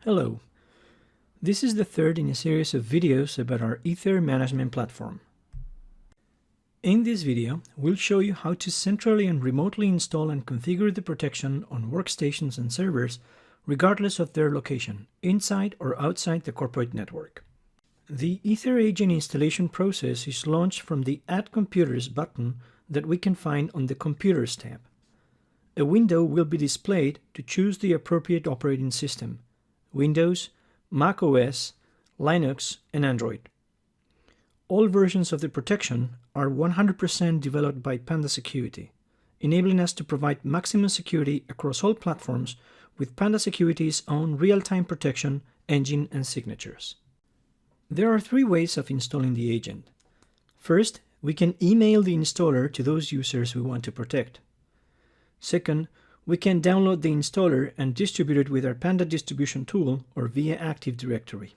Hello, this is the third in a series of videos about our Aether management platform. In this video, we'll show you how to centrally and remotely install and configure the protection on workstations and servers regardless of their location, inside or outside the corporate network. The Aether agent installation process is launched from the Add Computers button that we can find on the Computers tab. A window will be displayed to choose the appropriate operating system: Windows, Mac OS, Linux, and Android. All versions of the protection are 100% developed by Panda Security, enabling us to provide maximum security across all platforms with Panda Security's own real-time protection engine and signatures. There are three ways of installing the agent. First, we can email the installer to those users we want to protect. Second, we can download the installer and distribute it with our Panda distribution tool or via Active Directory.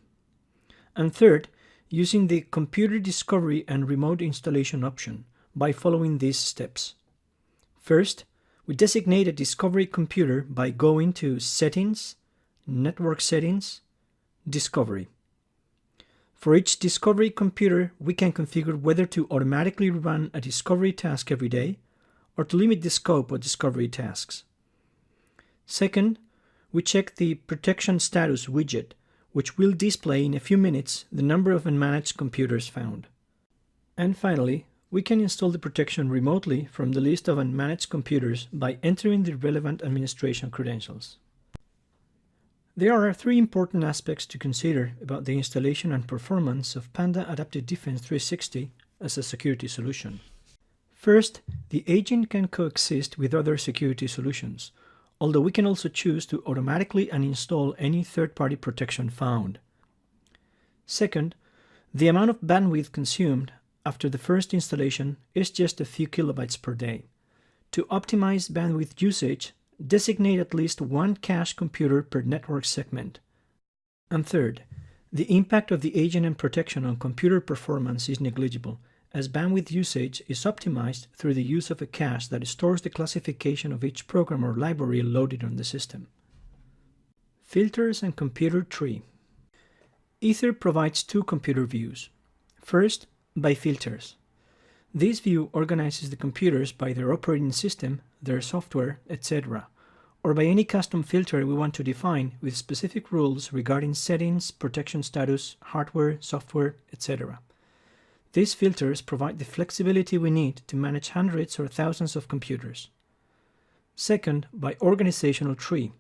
And third, using the computer discovery and remote installation option by following these steps. First, we designate a discovery computer by going to Settings, Network Settings, Discovery. For each discovery computer, we can configure whether to automatically run a discovery task every day or to limit the scope of discovery tasks. Second, we check the Protection Status widget, which will display in a few minutes the number of unmanaged computers found. And finally, we can install the protection remotely from the list of unmanaged computers by entering the relevant administration credentials. There are three important aspects to consider about the installation and performance of Panda Adaptive Defense 360 as a security solution. First, the agent can coexist with other security solutions, although we can also choose to automatically uninstall any third-party protection found. Second, the amount of bandwidth consumed after the first installation is just a few kilobytes per day. To optimize bandwidth usage, designate at least one cache computer per network segment. And third, the impact of the agent and protection on computer performance is negligible, as bandwidth usage is optimized through the use of a cache that stores the classification of each program or library loaded on the system. Filters and computer tree. Aether provides two computer views. First, by filters. This view organizes the computers by their operating system, their software, etc., or by any custom filter we want to define with specific rules regarding settings, protection status, hardware, software, etc. These filters provide the flexibility we need to manage hundreds or thousands of computers. Second, by organizational tree.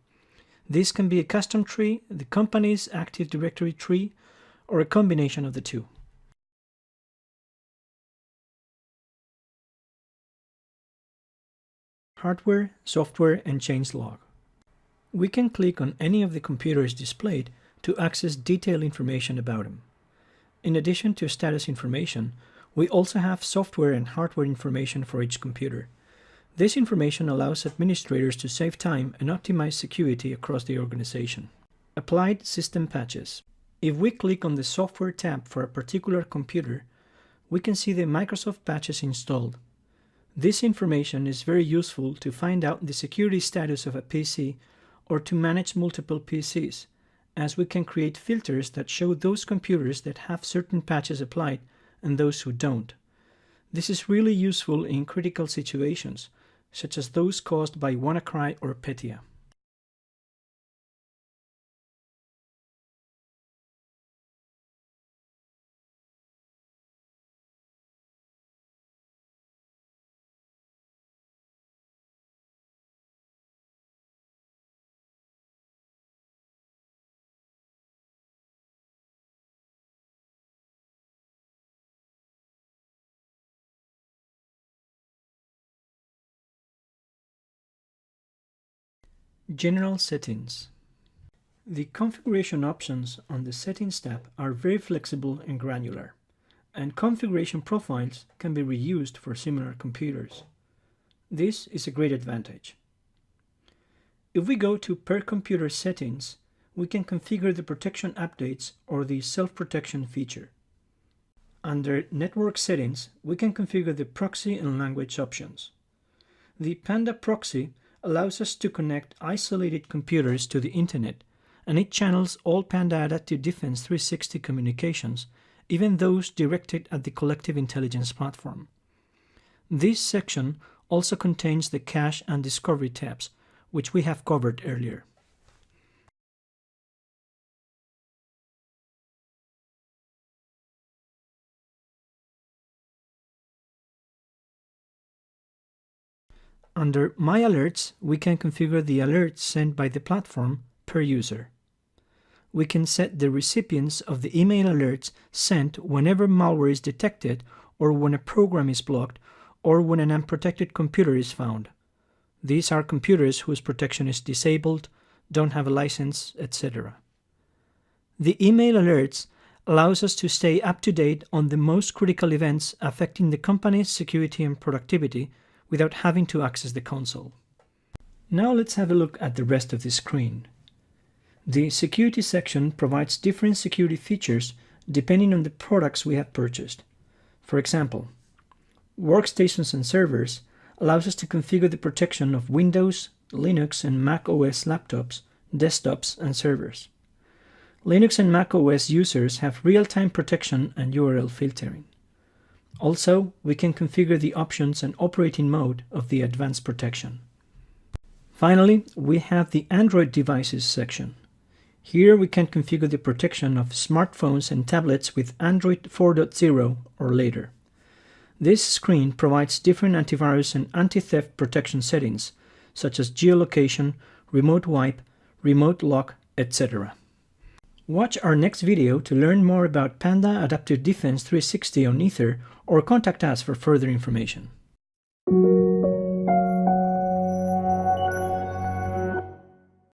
This can be a custom tree, the company's Active Directory tree, or a combination of the two. Hardware, software, and changelog. We can click on any of the computers displayed to access detailed information about them. In addition to status information, we also have software and hardware information for each computer. This information allows administrators to save time and optimize security across the organization. Applied system patches. If we click on the Software tab for a particular computer, we can see the Microsoft patches installed. This information is very useful to find out the security status of a PC or to manage multiple PCs, as we can create filters that show those computers that have certain patches applied and those who don't. This is really useful in critical situations, such as those caused by WannaCry or Petya. General settings. The configuration options on the Settings tab are very flexible and granular, and configuration profiles can be reused for similar computers. This is a great advantage. If we go to Per Computer Settings, we can configure the protection updates or the self-protection feature. Under Network Settings, we can configure the proxy and language options. The Panda proxy allows us to connect isolated computers to the internet and it channels all Panda Adaptive Defense 360 communications, even those directed at the collective intelligence platform. This section also contains the cache and discovery tabs, which we have covered earlier. Under My Alerts, we can configure the alerts sent by the platform per user. We can set the recipients of the email alerts sent whenever malware is detected, or when a program is blocked, or when an unprotected computer is found. These are computers whose protection is disabled, don't have a license, etc. The email alerts allows us to stay up to date on the most critical events affecting the company's security and productivity without having to access the console. Now let's have a look at the rest of the screen. The security section provides different security features depending on the products we have purchased. For example, Workstations and Servers allows us to configure the protection of Windows, Linux, and Mac OS laptops, desktops, and servers. Linux and Mac OS users have real-time protection and URL filtering. Also, we can configure the options and operating mode of the advanced protection. Finally, we have the Android devices section. Here we can configure the protection of smartphones and tablets with Android 4.0 or later. This screen provides different antivirus and anti-theft protection settings, such as geolocation, remote wipe, remote lock, etc. Watch our next video to learn more about Panda Adaptive Defense 360 on Aether, or contact us for further information.